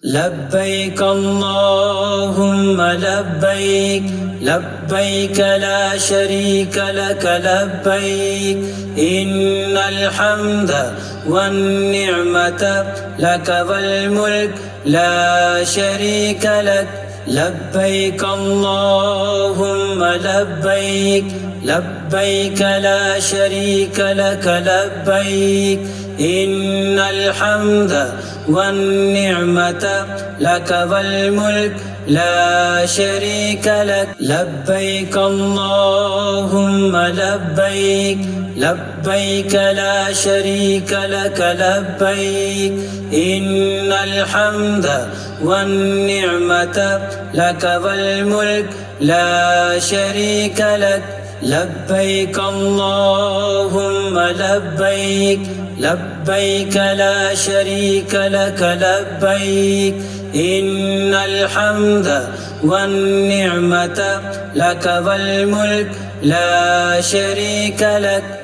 لبيك اللهم لبيك، لبيك لا شريك لك لبيك، إن الحمد والنعمة لك والملك لا شريك لك. لبيك اللهم لبيك، لبيك لا شريك لك لبيك، إن الحمد والنعمة لك والملك لا شريك لك. لبيك اللهم لبيك، لبيك لا شريك لك لبيك، إن الحمد والنعمة لك والملك لا شريك لك. لبيك اللهم لبيك، لبيك لا شريك لك لبيك، إن الحمد والنعمة لك والملك لا شريك لك.